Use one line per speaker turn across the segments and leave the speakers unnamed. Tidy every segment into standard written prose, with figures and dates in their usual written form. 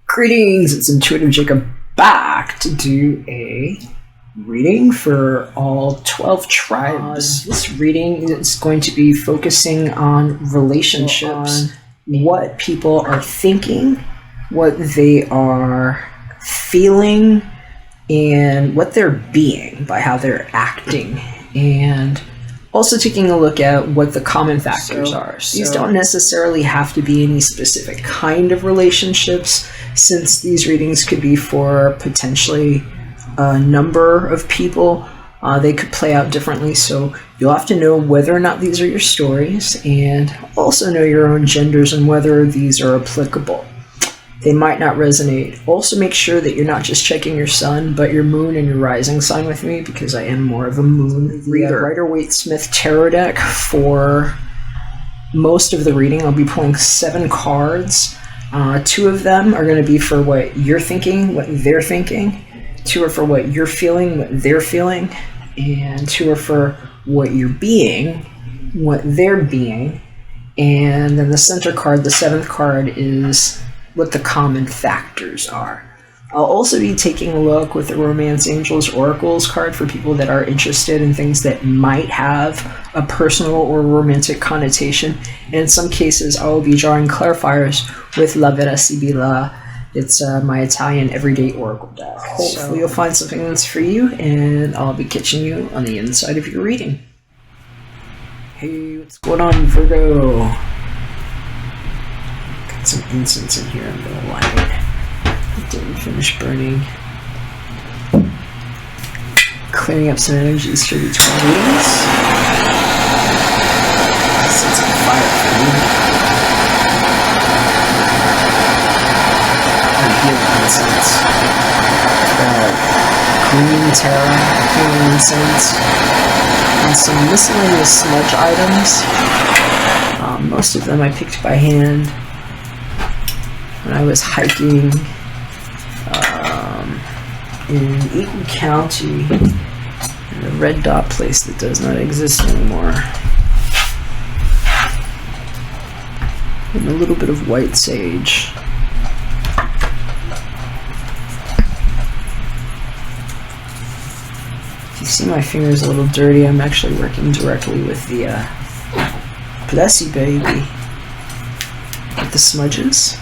Greetings, it's Intuitive Jacob back to do a reading for all 12 tribes. This reading is going to be focusing on relationships, what people are thinking, what they are feeling, and what they're being by how they're acting, and also taking a look at what the common factors are. These don't necessarily have to be any specific kind of relationships, since these readings could be for potentially a number of people. They could play out differently, so you'll have to know whether or not these are your stories, and also know your own genders and whether these are applicable. They might not resonate. Also make sure that you're not just checking your sun, but your moon and your rising sign with me, because I am more of a moon reader. Rider-Waite-Smith tarot deck for most of the reading. I'll be pulling 7 cards. 2 of them are going to be for what you're thinking, what they're thinking. 2 are for what you're feeling, what they're feeling. And 2 are for what you're being, what they're being. And then the center card, the 7th card, is what the common factors are. I'll also be taking a look with the Romance Angels Oracles card for people that are interested in things that might have a personal or romantic connotation. And in some cases, I will be drawing clarifiers with La Vera Sibilla. It's my Italian everyday oracle deck. Hopefully you'll find something that's for you, and I'll be catching you on the inside of your reading. Hey, what's going on, Virgo? Got some incense in here, I'm gonna light it. It didn't finish burning. Clearing up some energies for the 12 readings. Set some fire for you. And healing incense. Green Terra, healing incense, and some miscellaneous smudge items. Most of them I picked by hand when I was hiking in Eaton County, in a red dot place that does not exist anymore. And a little bit of white sage. If you see my fingers a little dirty, I'm actually working directly with the P.P.S. baby with the smudges.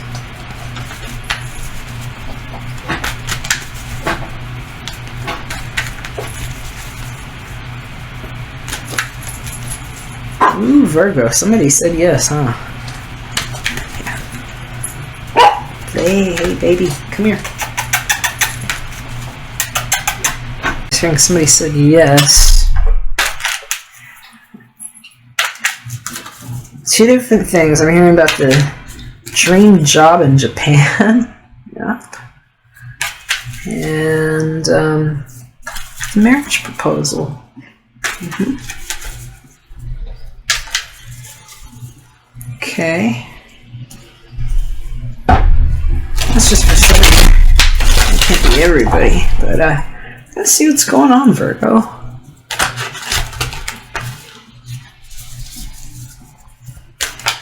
Ooh, Virgo. Somebody said yes, huh? Hey, baby. Come here. I think somebody said yes. 2 different things. I'm hearing about the dream job in Japan. Yep. And the marriage proposal. Okay. That's just for somebody. It can't be everybody, but let's see what's going on, Virgo.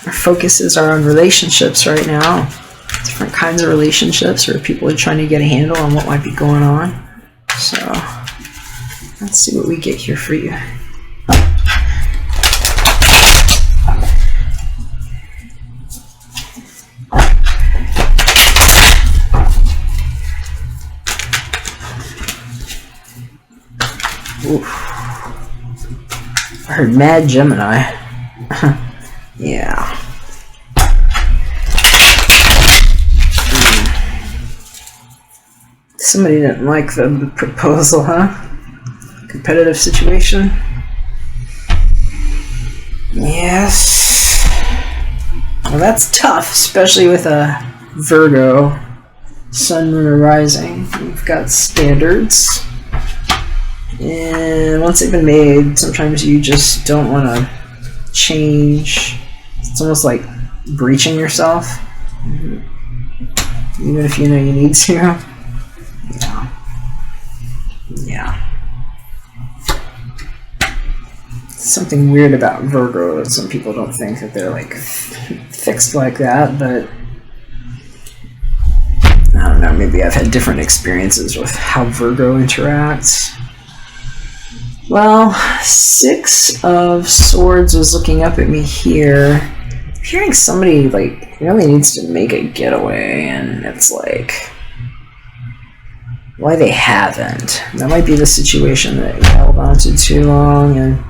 Our focuses are on relationships right now. Different kinds of relationships, where people are trying to get a handle on what might be going on. So, let's see what we get here for you. Oof. I heard Mad Gemini. Yeah. Somebody didn't like the proposal, huh? Competitive situation? Yes. Well, that's tough, especially with a Virgo, Sun, Moon, or Rising. We've got standards. And once they've been made, sometimes you just don't want to change. It's almost like breaching yourself, even if you know you need to. Yeah. something weird about Virgo that some people don't think that they're like fixed like that, but I don't know, maybe I've had different experiences with how Virgo interacts. Well, 6 of Swords was looking up at me here. I'm hearing somebody like really needs to make a getaway, and it's like, why they haven't. That might be the situation that you held on to too long, and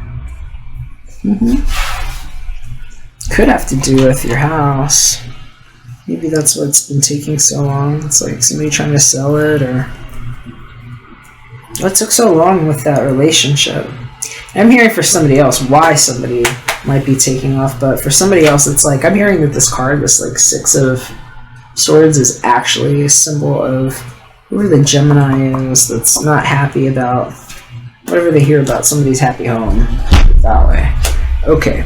could have to do with your house. Maybe that's what's been taking so long. It's like somebody trying to sell it, or what took so long with that relationship. I'm hearing for somebody else why somebody might be taking off, but for somebody else it's like, I'm hearing that this card, this like 6 of Swords, is actually a symbol of whoever the Gemini is that's not happy about whatever they hear about somebody's happy home. That way. Okay.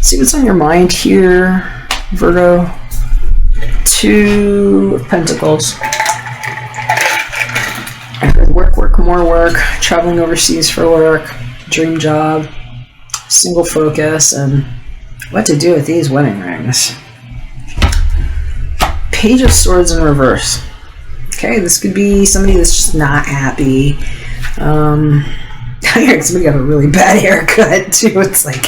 See what's on your mind here, Virgo. 2 of Pentacles. I heard work, more work, traveling overseas for work, dream job, single focus, and what to do with these wedding rings. Page of Swords in reverse. Okay, this could be somebody that's just not happy. I heard somebody got a really bad haircut too. It's like,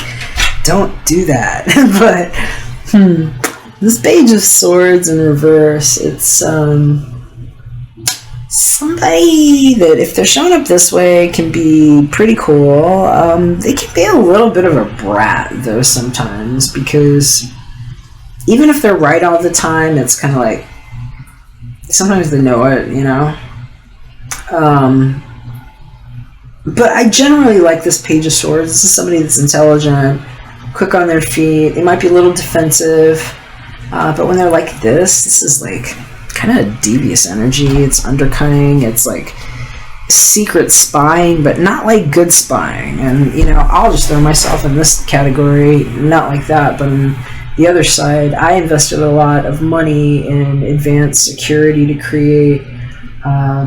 don't do that. But this Page of Swords in reverse, it's somebody that, if they're showing up this way, can be pretty cool. They can be a little bit of a brat though sometimes, because even if they're right all the time, it's kind of like sometimes they know it, you know. But I generally like this Page of Swords. This is somebody that's intelligent, quick on their feet. They might be a little defensive, but when they're like this is like kind of devious energy. It's undercutting. It's like secret spying, but not like good spying. And, you know, I'll just throw myself in this category, not like that, but on the other side, I invested a lot of money in advanced security to create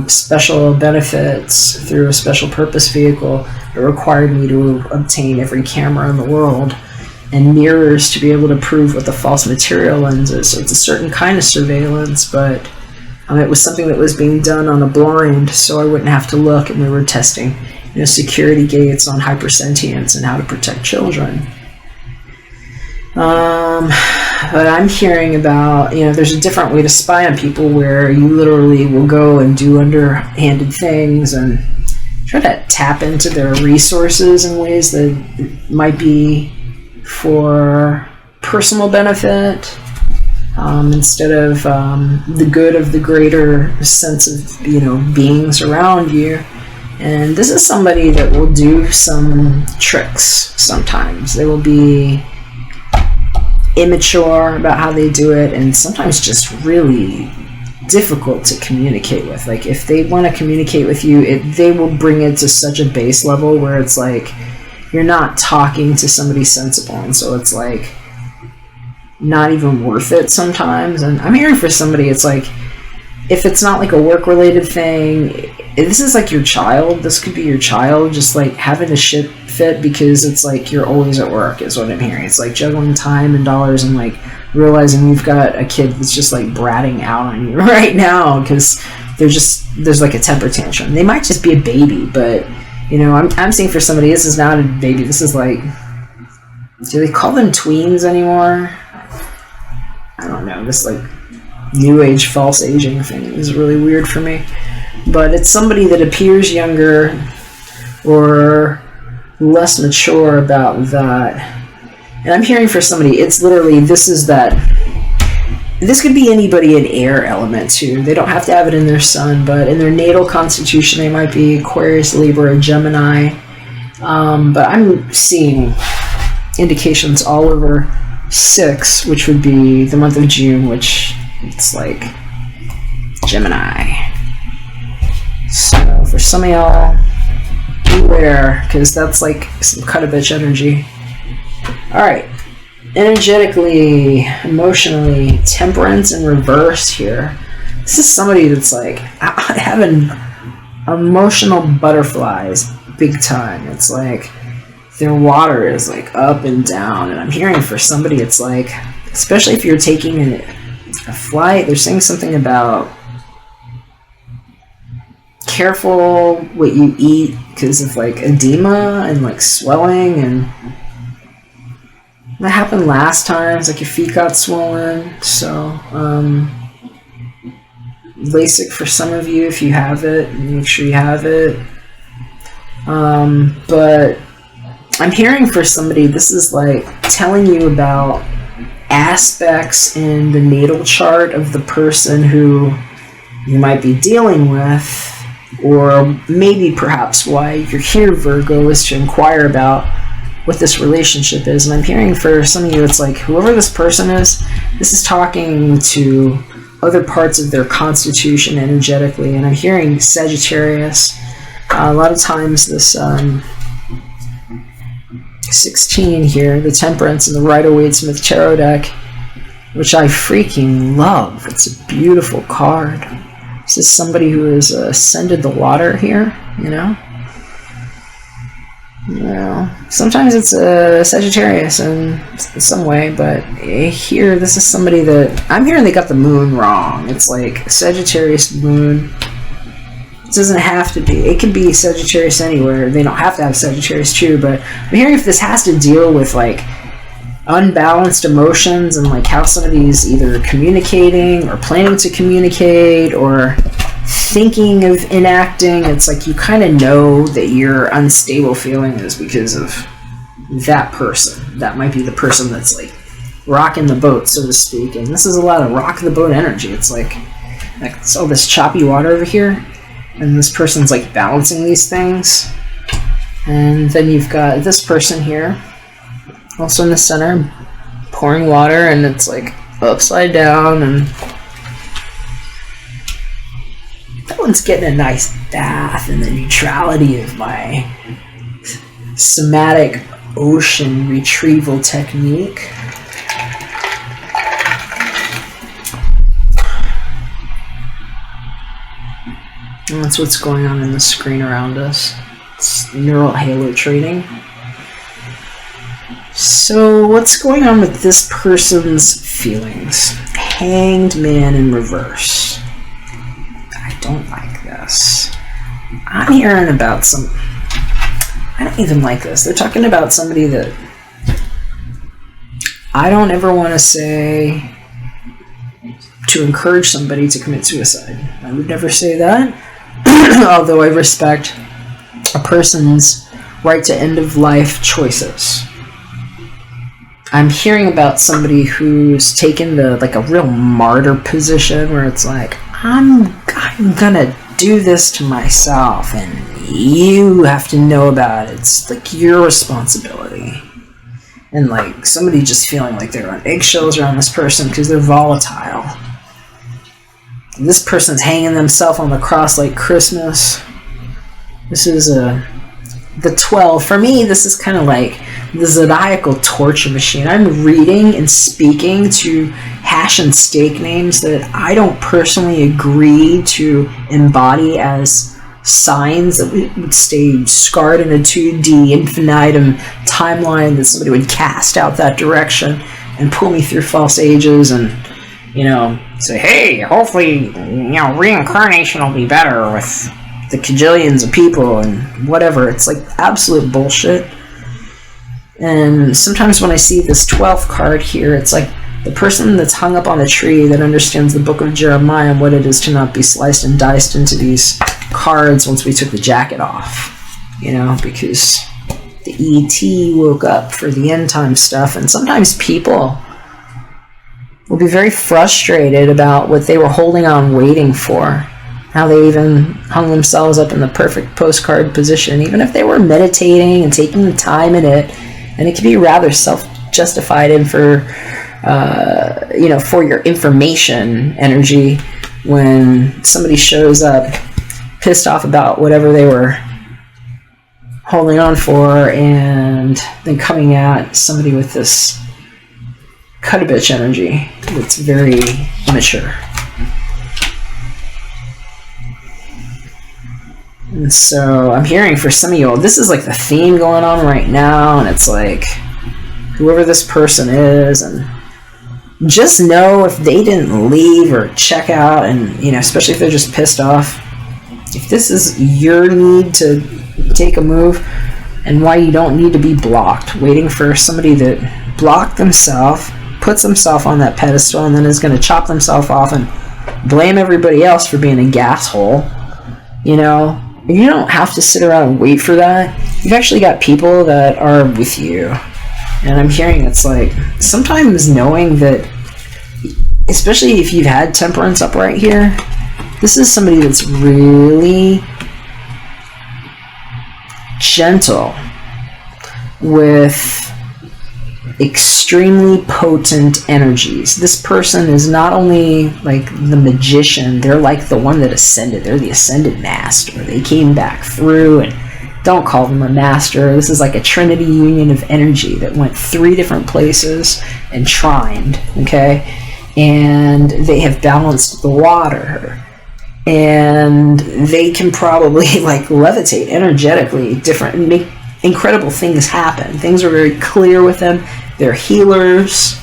special benefits through a special purpose vehicle. It required me to obtain every camera in the world and mirrors to be able to prove what the false material lens is. So it's a certain kind of surveillance, but it was something that was being done on a blind, so I wouldn't have to look, and we were testing, you know, security gates on hypersentience and how to protect children. But I'm hearing about, you know, there's a different way to spy on people where you literally will go and do underhanded things and try to tap into their resources in ways that might be for personal benefit, instead of the good of the greater sense of, you know, beings around you. And this is somebody that will do some tricks sometimes. They will be immature about how they do it, and sometimes just really difficult to communicate with. Like, if they want to communicate with you, they will bring it to such a base level where it's like you're not talking to somebody sensible, and so it's like not even worth it sometimes. And I'm hearing for somebody, it's like, if it's not like a work-related thing, this is like your child. This could be your child just like having a shit fit because it's like you're always at work is what I'm hearing. It's like juggling time and dollars and like realizing you've got a kid that's just like bratting out on you right now because there's like a temper tantrum. They might just be a baby, but you know, I'm seeing for somebody, this is not a baby. This is like, do they call them tweens anymore? I don't know. This like new age false aging thing is really weird for me. But it's somebody that appears younger or less mature about that. And I'm hearing for somebody, it's literally, this could be anybody in air element too. They don't have to have it in their sun, but in their natal constitution, they might be Aquarius, Libra, Gemini. But I'm seeing indications all over 6, which would be the month of June, which it's like Gemini. So for some of y'all, beware, because that's like some cut-a-bitch energy. Alright, energetically, emotionally, temperance in reverse here. This is somebody that's like having emotional butterflies big time. It's like their water is like up and down. And I'm hearing for somebody, it's like, especially if you're taking a flight, they're saying something about careful what you eat because of like edema and like swelling, and that happened last time. It's like your feet got swollen. So LASIK for some of you if you have it, make sure you have it. But I'm hearing for somebody, this is like telling you about aspects in the natal chart of the person who you might be dealing with, or maybe perhaps why you're here, Virgo, is to inquire about what this relationship is. And I'm hearing for some of you, it's like whoever this person is, this is talking to other parts of their constitution energetically. And I'm hearing Sagittarius. A lot of times this 16 here, the Temperance and the Rider-Waite-Smith Tarot deck, which I freaking love. It's a beautiful card. This is somebody who has ascended the water here, you know? Well, sometimes it's a Sagittarius in some way, but here, this is somebody that... I'm hearing they got the moon wrong. It's like Sagittarius moon. It doesn't have to be. It can be Sagittarius anywhere. They don't have to have Sagittarius too, but I'm hearing if this has to deal with, like, unbalanced emotions and like how somebody's either communicating or planning to communicate or thinking of enacting, it's like you kind of know that your unstable feeling is because of that person. That might be the person that's like rocking the boat, so to speak. And this is a lot of rock the boat energy. It's like it's all this choppy water over here, and this person's like balancing these things. And then you've got this person here also in the center, pouring water, and it's like upside down, and that one's getting a nice bath in the neutrality of my somatic ocean retrieval technique. And that's what's going on in the screen around us. It's neural halo trading. So what's going on with this person's feelings? Hanged Man in reverse. I don't like this. I'm hearing about some... I don't even like this. They're talking about somebody that I don't ever want to say to encourage somebody to commit suicide. I would never say that. Although I respect a person's right to end-of-life choices. I'm hearing about somebody who's taken the like a real martyr position where it's like, I'm gonna do this to myself and you have to know about it. It's like your responsibility. And like somebody just feeling like they're on eggshells around this person because they're volatile. This person's hanging themselves on the cross like Christmas. This is the 12. For me, this is kind of like the zodiacal torture machine. I'm reading and speaking to hash and steak names that I don't personally agree to embody as signs that would stay scarred in a 2D infinitum timeline that somebody would cast out that direction and pull me through false ages and, you know, say, hey, hopefully, you know, reincarnation will be better with the cajillions of people and whatever. It's like absolute bullshit. And sometimes when I see this 12th card here, it's like the person that's hung up on the tree that understands the book of Jeremiah and what it is to not be sliced and diced into these cards once we took the jacket off, you know, because the ET woke up for the end time stuff. And sometimes people will be very frustrated about what they were holding on waiting for, how they even hung themselves up in the perfect postcard position, even if they were meditating and taking the time in it. And it can be rather self-justified and for, you know, for your information energy when somebody shows up pissed off about whatever they were holding on for and then coming at somebody with this cut-a-bitch energy that's very immature. And so I'm hearing for some of you all, this is like the theme going on right now, and it's like whoever this person is, and just know if they didn't leave or check out, and you know, especially if they're just pissed off, if this is your need to take a move and why you don't need to be blocked, waiting for somebody that blocked themselves, puts themselves on that pedestal, and then is going to chop themselves off and blame everybody else for being a gas hole. You know, you don't have to sit around and wait for that. You've actually got people that are with you. And I'm hearing it's like, sometimes knowing that, especially if you've had temperance up right here, this is somebody that's really gentle with extremely potent energies. This person is not only like the magician, they're like the one that ascended. They're the ascended master. They came back through, and don't call them a master. This is like a trinity union of energy that went 3 different places and trined, okay? And they have balanced the water. And they can probably like levitate energetically different and make incredible things happen. Things are very clear with them. They're healers.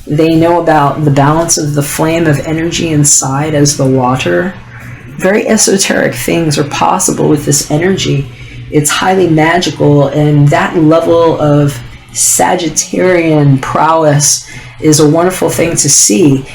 They know about the balance of the flame of energy inside as the water. Very esoteric things are possible with this energy. It's highly magical, and that level of Sagittarian prowess is a wonderful thing to see.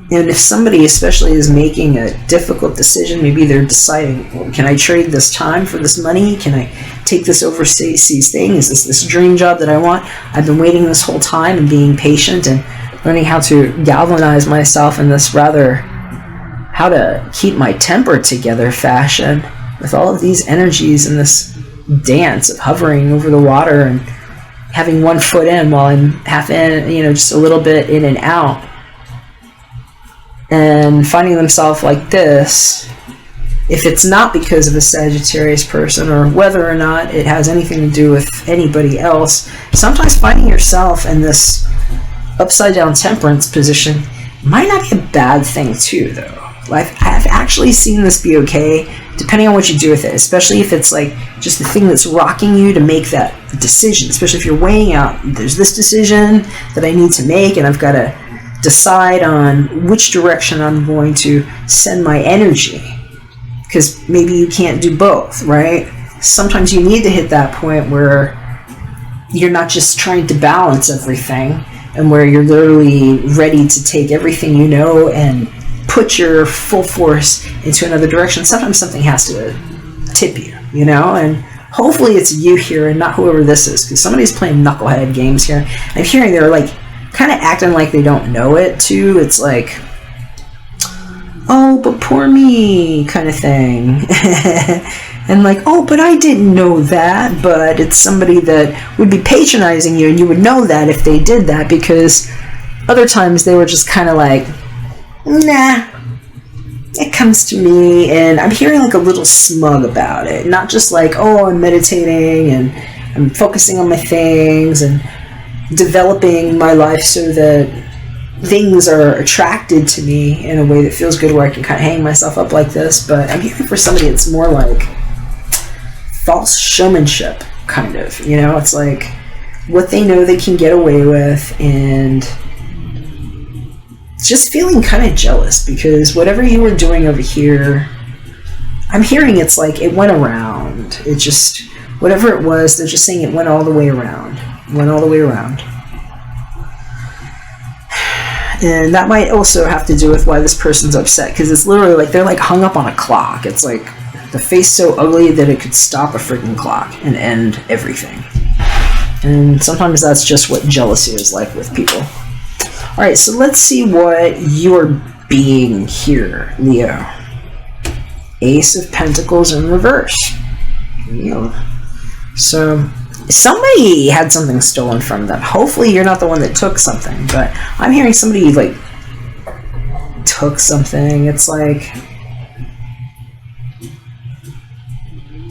And if somebody especially is making a difficult decision, maybe they're deciding, well, can I trade this time for this money? Can I take this overseas thing? Is this dream job that I want? I've been waiting this whole time and being patient and learning how to galvanize myself in this rather how to keep my temper together fashion with all of these energies in this dance of hovering over the water and having one foot in while I'm half in, you know, just a little bit in and out. And finding themselves like this, if it's not because of a Sagittarius person, or whether or not it has anything to do with anybody else, sometimes finding yourself in this upside down temperance position might not be a bad thing too, though. Like, I've actually seen this be okay, depending on what you do with it, especially if it's like just the thing that's rocking you to make that decision, especially if you're weighing out, there's this decision that I need to make, and I've got to decide on which direction I'm going to send my energy, because maybe you can't do both, right? Sometimes you need to hit that point where you're not just trying to balance everything, and where you're literally ready to take everything you know and put your full force into another direction. Sometimes something has to tip you, you know, and hopefully it's you here and not whoever this is, because somebody's playing knucklehead games here. I'm hearing they're like kind of acting like they don't know it too. It's like, oh, but poor me kind of thing. And like, oh, but I didn't know that. But it's somebody that would be patronizing you, and you would know that if they did that, because other times they were just kind of like, nah, it comes to me. And I'm hearing like a little smug about it, not just like, oh, I'm meditating and I'm focusing on my things and developing my life so that things are attracted to me in a way that feels good, where I can kind of hang myself up like this. But I'm hearing for somebody it's more like false showmanship, kind of, you know. It's like what they know they can get away with, and just feeling kind of jealous because whatever you were doing over here, I'm hearing it's like it went around. It just, whatever it was, they're just saying it went all the way around. Went all the way around. And that might also have to do with why this person's upset, because it's literally like they're like hung up on a clock. It's like the face so ugly that it could stop a freaking clock and end everything. And sometimes that's just what jealousy is like with people. Alright, so let's see what you're being here, Leo. Ace of Pentacles in reverse. Leo. So somebody had something stolen from them. Hopefully you're not the one that took something, but I'm hearing somebody like took something. It's like,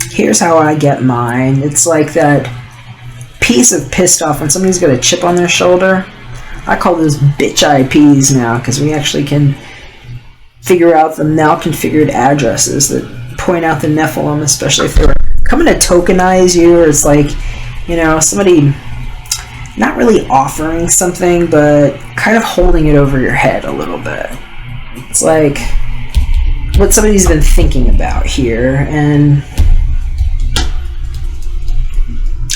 here's how I get mine. It's like that piece of pissed off when somebody's got a chip on their shoulder. I call those bitch IPs now, because we actually can figure out the malconfigured addresses that point out the Nephilim, especially if they were coming to tokenize you, or it's like, you know, somebody not really offering something, but kind of holding it over your head a little bit. It's like what somebody's been thinking about here, and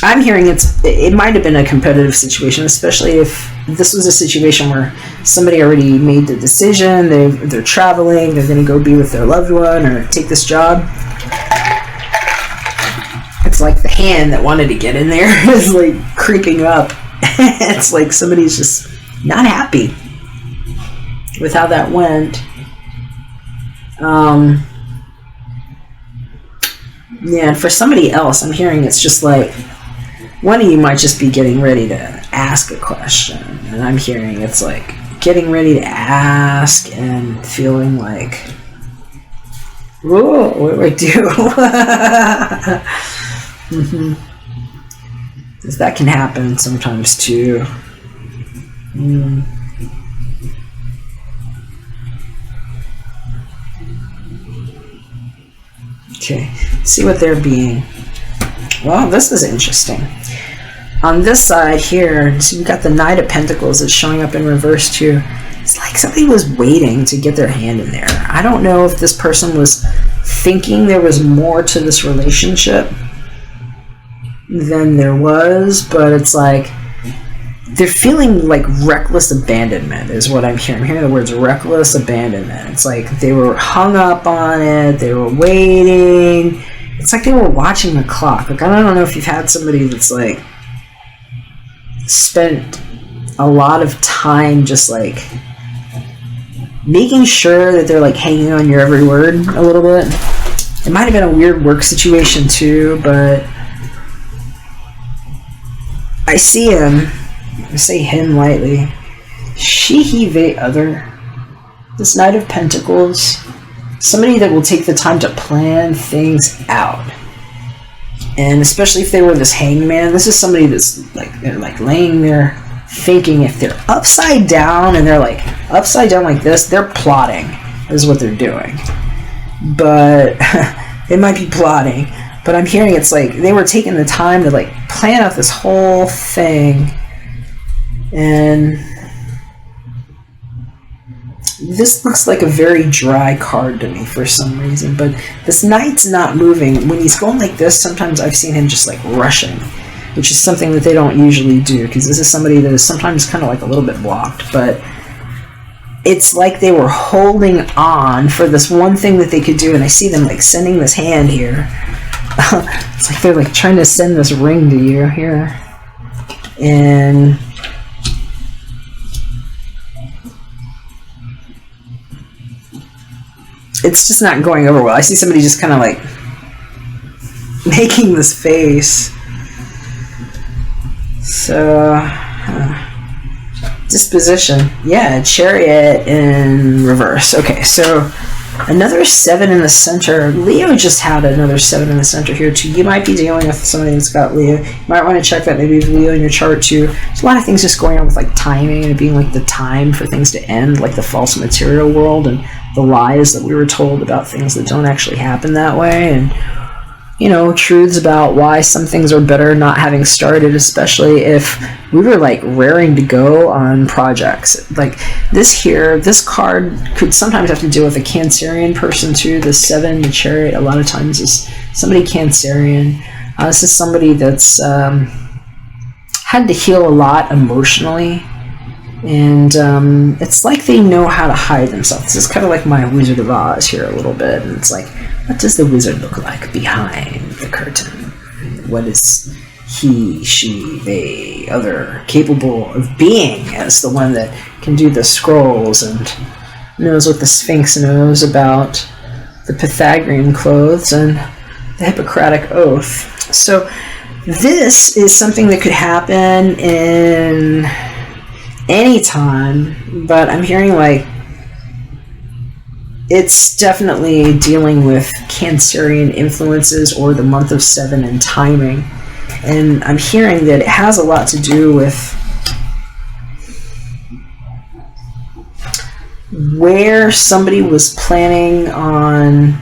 I'm hearing it might have been a competitive situation, especially if this was a situation where somebody already made the decision, they're traveling, they're going to go be with their loved one or take this job. It's like the hand that wanted to get in there is like creeping up. It's like somebody's just not happy with how that went. Yeah, and for somebody else, I'm hearing it's just like one of you might just be getting ready to ask a question, and I'm hearing it's like getting ready to ask and feeling like, whoa, what do I do? Because that can happen sometimes too. Okay, see what they're being. Well, this is interesting. On this side here, so you've got the Knight of Pentacles that's showing up in reverse too. It's like somebody was waiting to get their hand in there. I don't know if this person was thinking there was more to this relationship than there was, but it's like they're feeling like reckless abandonment is what I'm hearing. I'm hearing the words reckless abandonment. It's like they were hung up on it, they were waiting. It's like they were watching the clock. Like, I don't know if you've had somebody that's like spent a lot of time just like making sure that they're like hanging on your every word a little bit. It might have been a weird work situation too, but I see him. I say him lightly. She, he, they, other. This Knight of Pentacles. Somebody that will take the time to plan things out. And especially if they were this hangman, this is somebody that's like, they're like laying there thinking. If they're upside down and they're like upside down like this, they're plotting is what they're doing. But they might be plotting. But I'm hearing it's like they were taking the time to like plan out this whole thing. And this looks like a very dry card to me for some reason, but this Knight's not moving. When he's going like this, sometimes I've seen him just like rushing, which is something that they don't usually do, because this is somebody that is sometimes kind of like a little bit blocked, but it's like they were holding on for this one thing that they could do, and I see them like sending this hand here. It's like they're like trying to send this ring to you here. And it's just not going over well. I see somebody just kind of like making this face. So, disposition. Yeah, Chariot in reverse. Okay, so another 7 in the center. Leo just had another 7 in the center here too. You might be dealing with somebody that's got Leo. You might want to check that maybe with Leo in your chart too. There's a lot of things just going on with like timing and being like the time for things to end, like the false material world and the lies that we were told about things that don't actually happen that way, and you know, truths about why some things are better not having started, especially if we were like raring to go on projects. Like this here, this card could sometimes have to deal with a Cancerian person too. The 7, the Chariot, a lot of times is somebody Cancerian. This is somebody that's had to heal a lot emotionally. And it's like they know how to hide themselves. This is kind of like my Wizard of Oz here a little bit. And it's like, what does the wizard look like behind the curtain? What is he, she, they, other capable of being as the one that can do the scrolls and knows what the Sphinx knows about the Pythagorean clothes and the Hippocratic Oath. So this is something that could happen in any time, but I'm hearing like it's definitely dealing with Cancerian influences or the month of 7 and timing. And I'm hearing that it has a lot to do with where somebody was planning on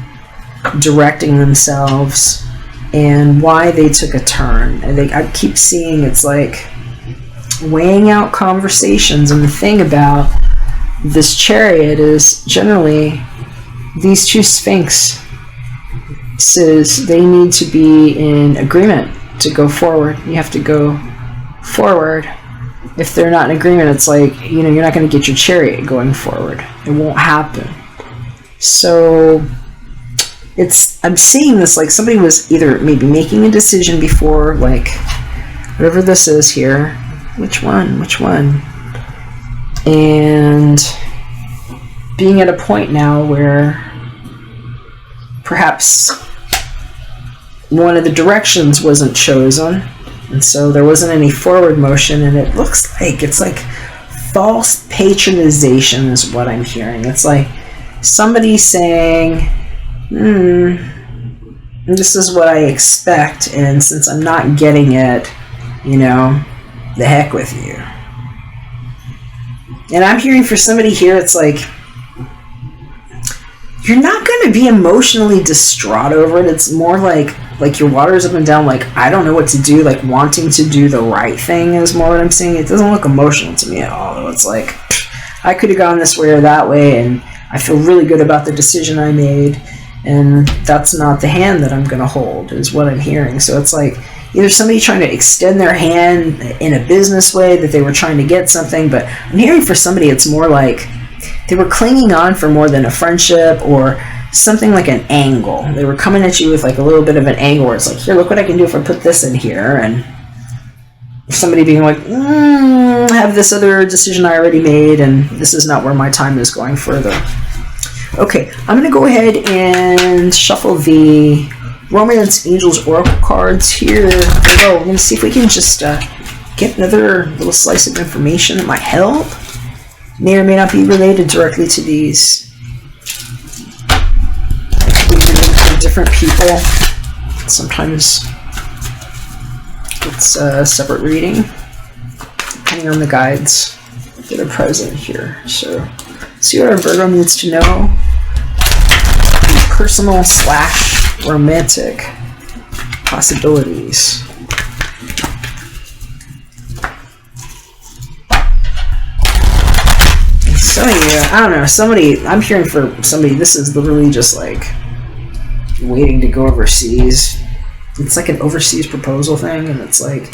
directing themselves and why they took a turn. And I keep seeing it's like weighing out conversations. And the thing about this Chariot is generally these two Sphinx says they need to be in agreement to go forward. You have to go forward. If they're not in agreement, it's like, you know, you're not going to get your Chariot going forward. It won't happen. So I'm seeing this like somebody was either maybe making a decision before, like whatever this is here. Which one? And being at a point now where perhaps one of the directions wasn't chosen, and so there wasn't any forward motion, and it looks like it's like false patronization is what I'm hearing. It's like somebody saying, this is what I expect, and since I'm not getting it, you know, the heck with you. And I'm hearing for somebody here, it's like you're not going to be emotionally distraught over it. It's more like your water's up and down, like I don't know what to do, like wanting to do the right thing is more what I'm saying. It doesn't look emotional to me at all. It's like I could have gone this way or that way, and I feel really good about the decision I made, and that's not the hand that I'm going to hold is what I'm hearing. So it's like either somebody trying to extend their hand in a business way that they were trying to get something, but I'm hearing for somebody it's more like they were clinging on for more than a friendship or something like an angle. They were coming at you with like a little bit of an angle where it's like, here, look what I can do if I put this in here. And somebody being like, I have this other decision I already made, and this is not where my time is going further. Okay, I'm going to go ahead and shuffle the Romance Angels Oracle cards here. We're going to see if we can just get another little slice of information that might help. May or may not be related directly to these. We can look for different people. Sometimes it's a separate reading, depending on the guides that are present here. So, see what our Virgo needs to know. Personal / romantic possibilities. So yeah, I don't know, I'm hearing for somebody, this is literally just like waiting to go overseas. It's like an overseas proposal thing, and it's like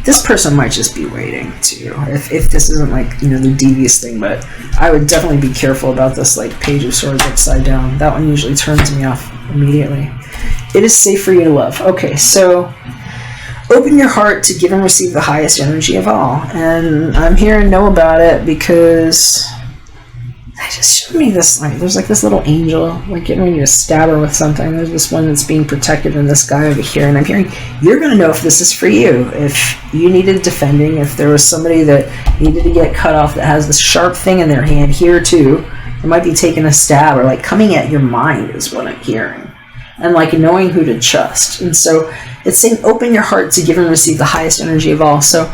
this person might just be waiting too, if this isn't like, you know, the devious thing. But I would definitely be careful about this like Page of Swords upside down. That one usually turns me off immediately. It is safe for you to love. Okay, so open your heart to give and receive the highest energy of all. And I'm hearing know about it because I just showed me this, like, there's like this little angel, like getting ready to stab her with something. There's this one that's being protected, and this guy over here. And I'm hearing you're going to know if this is for you. If you needed defending, if there was somebody that needed to get cut off that has this sharp thing in their hand here too, it might be taking a stab or like coming at your mind is what I'm hearing. And like knowing who to trust. And so it's saying open your heart to give and receive the highest energy of all. So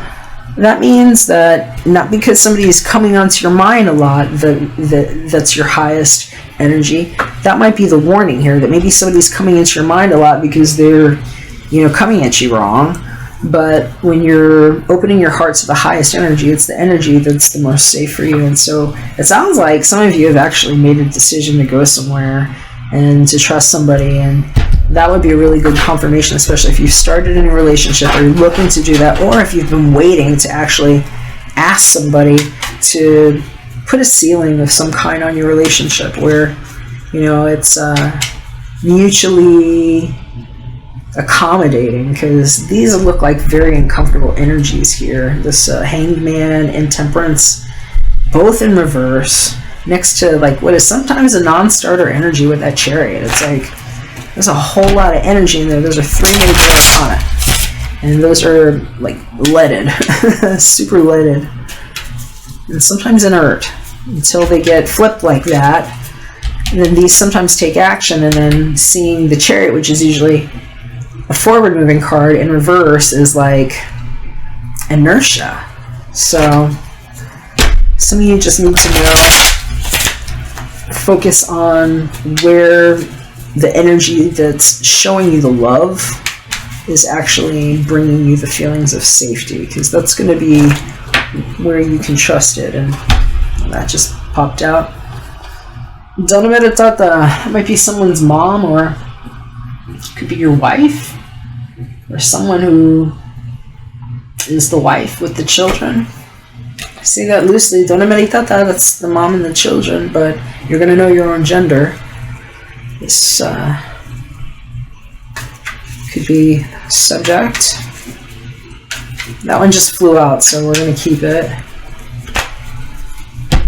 that means that not because somebody is coming onto your mind a lot that's your highest energy. That might be the warning here, that maybe somebody's coming into your mind a lot because they're, you know, coming at you wrong. But when you're opening your heart to the highest energy, it's the energy that's the most safe for you. And so it sounds like some of you have actually made a decision to go somewhere and to trust somebody, and that would be a really good confirmation, especially if you've started in a relationship or you're looking to do that, or if you've been waiting to actually ask somebody to put a ceiling of some kind on your relationship where, you know, it's mutually accommodating, because these look like very uncomfortable energies here. This Hanged Man and Temperance, both in reverse, next to like what is sometimes a non-starter energy with that Chariot. It's like there's a whole lot of energy in there. Those are 3 major arcana, and those are like leaded, super leaded, and sometimes inert until they get flipped like that. And then these sometimes take action, and then seeing the Chariot, which is usually a forward moving card, in reverse is like inertia. So some of you just need to know, focus on where the energy that's showing you the love is actually bringing you the feelings of safety, because that's going to be where you can trust it. And that just popped out. Donna Meritata, it might be someone's mom, or it could be your wife, or someone who is the wife with the children. I say that loosely. Donna Meritata, that's the mom and the children, but you're going to know your own gender. This could be subject. That one just flew out, so we're going to keep it.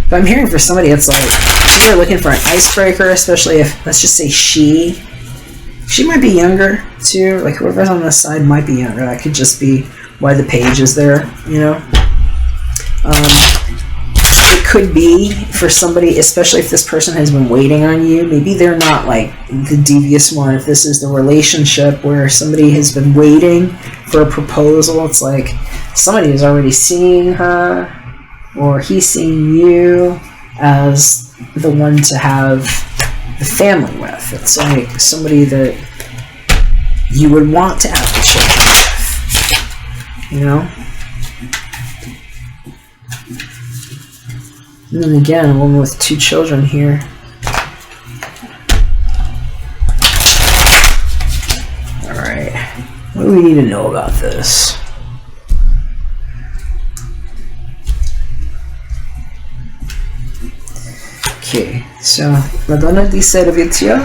But I'm hearing for somebody, it's like they're looking for an icebreaker, especially if, let's just say she might be younger too. Like whoever's on this side might be younger. That could just be why the page is there, you know. It could be for somebody, especially if this person has been waiting on you. Maybe they're not like the devious one. If this is the relationship where somebody has been waiting for a proposal, it's like somebody is already seeing her, or he's seeing you as the one to have the family with. It's like somebody that you would want to have the children with, you know? And then again, a woman with 2 children here. Alright, what do we need to know about this? Okay, so La Donna di Servizio.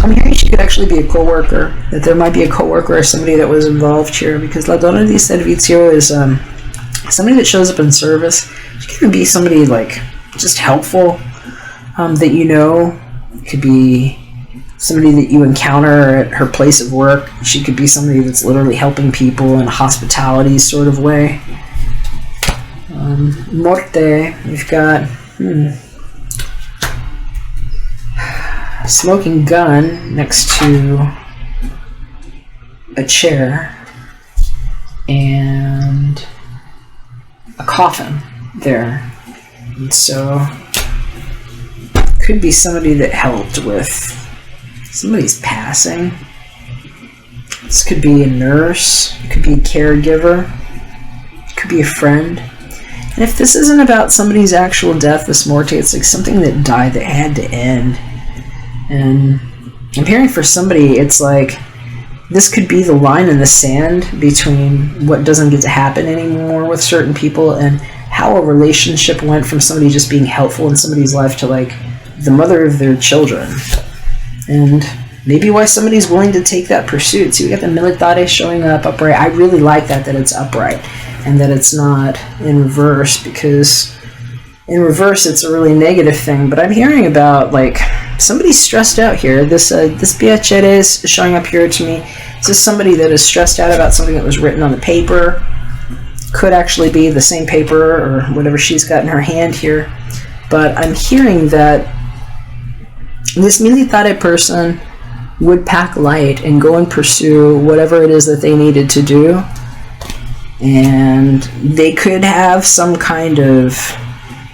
I'm hearing she could actually be a co-worker, that there might be a co-worker or somebody that was involved here, because La Donna di Servizio is somebody that shows up in service. She can be somebody like just helpful, that you know. It could be somebody that you encounter at her place of work. She could be somebody that's literally helping people in a hospitality sort of way. Morte, we've got smoking gun next to a chair and a coffin there. And so could be somebody that helped with somebody's passing. This could be a nurse, it could be a caregiver, it could be a friend. And if this isn't about somebody's actual death, this morte, it's like something that died that had to end. And I'm hearing for somebody, it's like this could be the line in the sand between what doesn't get to happen anymore with certain people and how a relationship went from somebody just being helpful in somebody's life to like the mother of their children. And maybe why somebody's willing to take that pursuit. See, we got the militare showing up upright. I really like that it's upright and that it's not in reverse, because in reverse it's a really negative thing. But I'm hearing about like somebody's stressed out here. This piacere is showing up here to me. Is this somebody that is stressed out about something that was written on the paper? Could actually be the same paper or whatever she's got in her hand here. But I'm hearing that this militare person would pack light and go and pursue whatever it is that they needed to do. And they could have some kind of,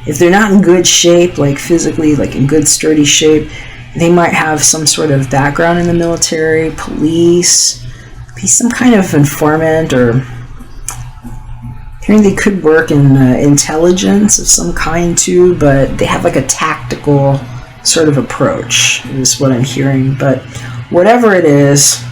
if they're not in good shape, like physically, like in good sturdy shape, they might have some sort of background in the military, police, be some kind of informant, or hearing they could work in intelligence of some kind too, but they have like a tactical sort of approach is what I'm hearing. But whatever it is,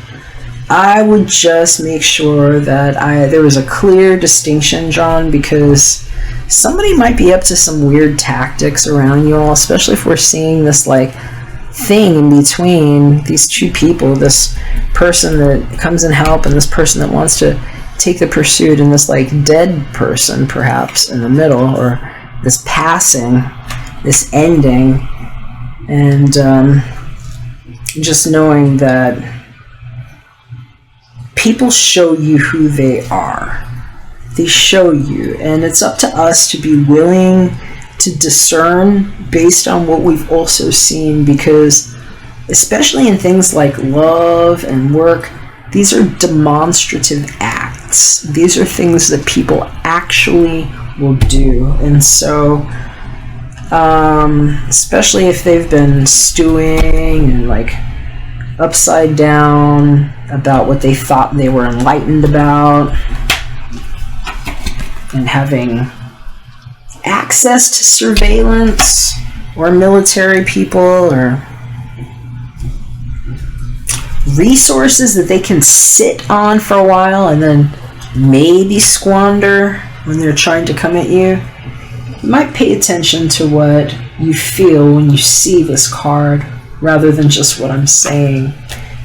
I would just make sure that there was a clear distinction drawn, because somebody might be up to some weird tactics around you all, especially if we're seeing this like thing in between these 2 people, this person that comes and help and this person that wants to take the pursuit, and this like dead person perhaps in the middle, or this passing, this ending. And just knowing that people show you who they are. They show you, and it's up to us to be willing to discern based on what we've also seen, because especially in things like love and work, these are demonstrative acts. These are things that people actually will do. And so especially if they've been stewing and like upside down about what they thought they were enlightened about, and having access to surveillance or military people or resources that they can sit on for a while and then maybe squander when they're trying to come at you. You might pay attention to what you feel when you see this card rather than just what I'm saying,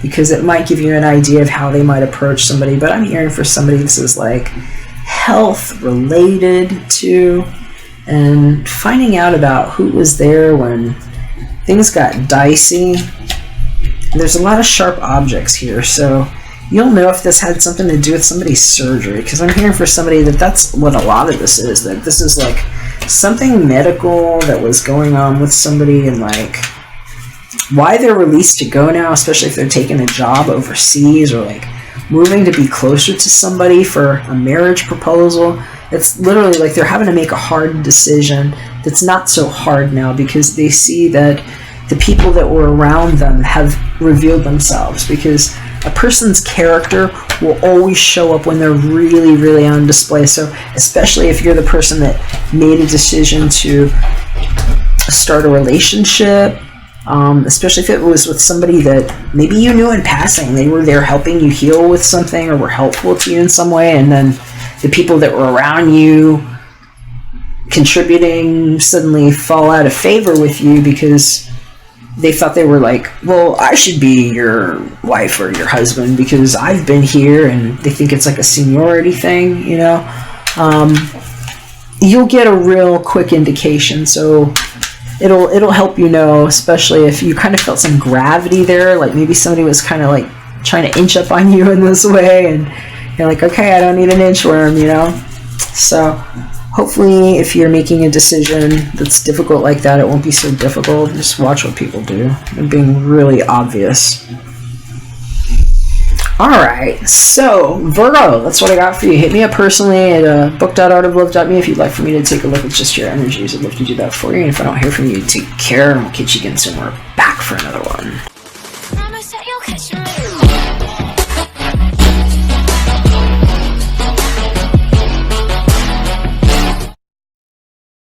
because it might give you an idea of how they might approach somebody. But I'm hearing for somebody this is like health related to, and finding out about who was there when things got dicey. There's a lot of sharp objects here, so you'll know if this had something to do with somebody's surgery, because I'm hearing for somebody that that's what a lot of this is, that this is like something medical that was going on with somebody, and like why they're released to go now, especially if they're taking a job overseas or like moving to be closer to somebody for a marriage proposal. It's literally like they're having to make a hard decision that's not so hard now, because they see that the people that were around them have revealed themselves, because a person's character will always show up when they're really, really on display. So especially if you're the person that made a decision to start a relationship, especially if it was with somebody that maybe you knew in passing, they were there helping you heal with something or were helpful to you in some way, and then the people that were around you contributing suddenly fall out of favor with you because they thought they were like, well, I should be your wife or your husband because I've been here, and they think it's like a seniority thing, you know. You'll get a real quick indication, so it'll help you know, especially if you kind of felt some gravity there, like maybe somebody was kind of like trying to inch up on you in this way, and you're like, okay, I don't need an inchworm, you know. So hopefully if you're making a decision that's difficult like that, it won't be so difficult. Just watch what people do. They're being really obvious. Alright, so Virgo, that's what I got for you. Hit me up personally at book.artoflove.me if you'd like for me to take a look at just your energies. I'd love to do that for you. And if I don't hear from you, take care, and we'll catch you again soon. We're back for another one.